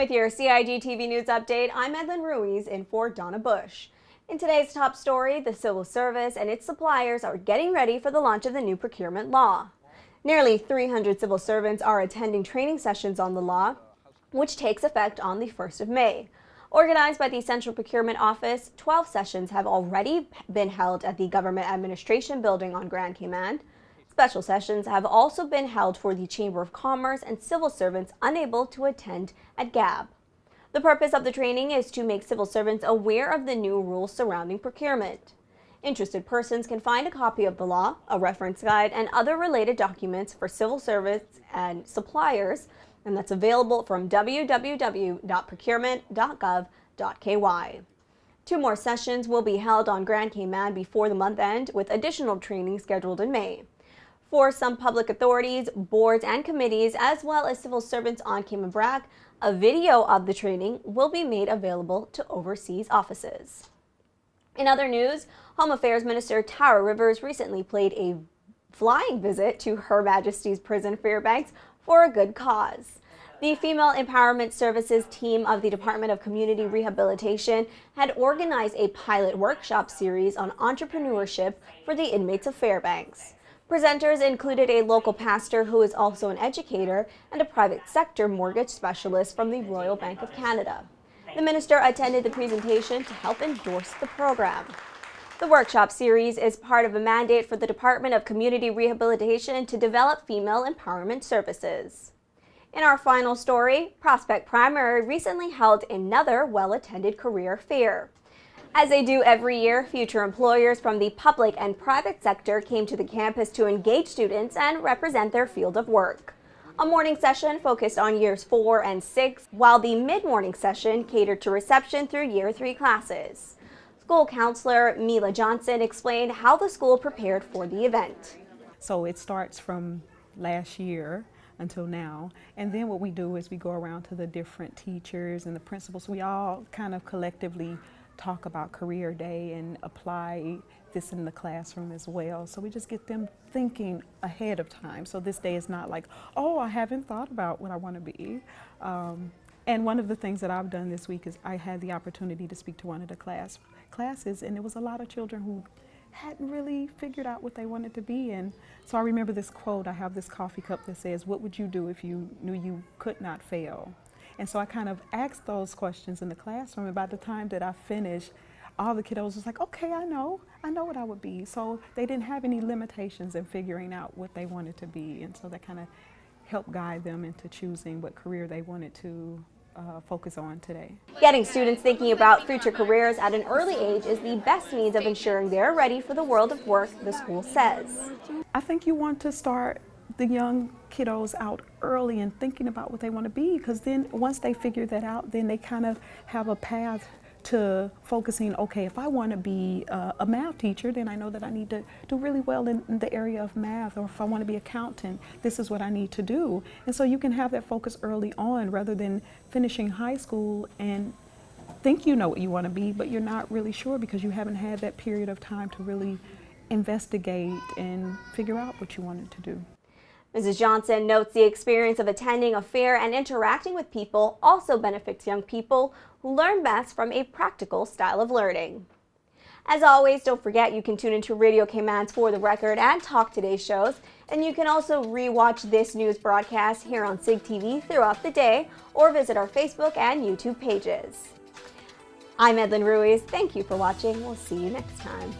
With your CIGTV News Update, I'm Edlin Ruiz in for Donna Bush. In today's top story, the civil service and its suppliers are getting ready for the launch of the new procurement law. Nearly 300 civil servants are attending training sessions on the law, which takes effect on the 1st of May. Organized by the Central Procurement Office, 12 sessions have already been held at the Government Administration Building on Grand Cayman. Special sessions have also been held for the Chamber of Commerce and civil servants unable to attend at GAB. The purpose of the training is to make civil servants aware of the new rules surrounding procurement. Interested persons can find a copy of the law, a reference guide, and other related documents for civil servants and suppliers, and that's available from www.procurement.gov.ky. 2 more sessions will be held on Grand Cayman before the month end, with additional training scheduled in May. For some public authorities, boards, and committees, as well as civil servants on Cayman Brac, a video of the training will be made available to overseas offices. In other news, Home Affairs Minister Tara Rivers recently paid a flying visit to Her Majesty's Prison Fairbanks for a good cause. The Female Empowerment Services team of the Department of Community Rehabilitation had organized a pilot workshop series on entrepreneurship for the inmates of Fairbanks. Presenters included a local pastor who is also an educator and a private sector mortgage specialist from the Royal Bank of Canada. The minister attended the presentation to help endorse the program. The workshop series is part of a mandate for the Department of Community Rehabilitation to develop female empowerment services. In our final story, Prospect Primary recently held another well-attended career fair. As they do every year, future employers from the public and private sector came to the campus to engage students and represent their field of work. A morning session focused on years 4 and 6, while the mid-morning session catered to reception through year 3 classes. School counselor Mila Johnson explained how the school prepared for the event. So it starts from last year until now, and then what we do is we go around to the different teachers and the principals. We all kind of collectively talk about career day and apply this in the classroom as well. So we just get them thinking ahead of time. So this day is not like, oh, I haven't thought about what I want to be. And one of the things that I've done this week is I had the opportunity to speak to one of the classes, and there was a lot of children who hadn't really figured out what they wanted to be. And so I remember this quote. I have this coffee cup that says, what would you do if you knew you could not fail? And so I kind of asked those questions in the classroom, and by the time that I finished, all the kiddos was like, okay, I know what I would be. So they didn't have any limitations in figuring out what they wanted to be, and so that kind of helped guide them into choosing what career they wanted to focus on today. Getting students thinking about future careers at an early age is the best means of ensuring they're ready for the world of work, the school says. I think you want to start the young kiddos out early and thinking about what they want to be, because then once they figure that out, then they kind of have a path to focusing, okay, if I want to be a math teacher, then I know that I need to do really well in the area of math, or if I want to be an accountant, this is what I need to do. And so you can have that focus early on rather than finishing high school and think you know what you want to be, but you're not really sure because you haven't had that period of time to really investigate and figure out what you wanted to do. Mrs. Johnson notes the experience of attending a fair and interacting with people also benefits young people who learn best from a practical style of learning. As always, don't forget you can tune into Radio Cayman's For the Record and Talk Today shows, and you can also re-watch this news broadcast here on CIGTV throughout the day or visit our Facebook and YouTube pages. I'm Edlin Ruiz. Thank you for watching. We'll see you next time.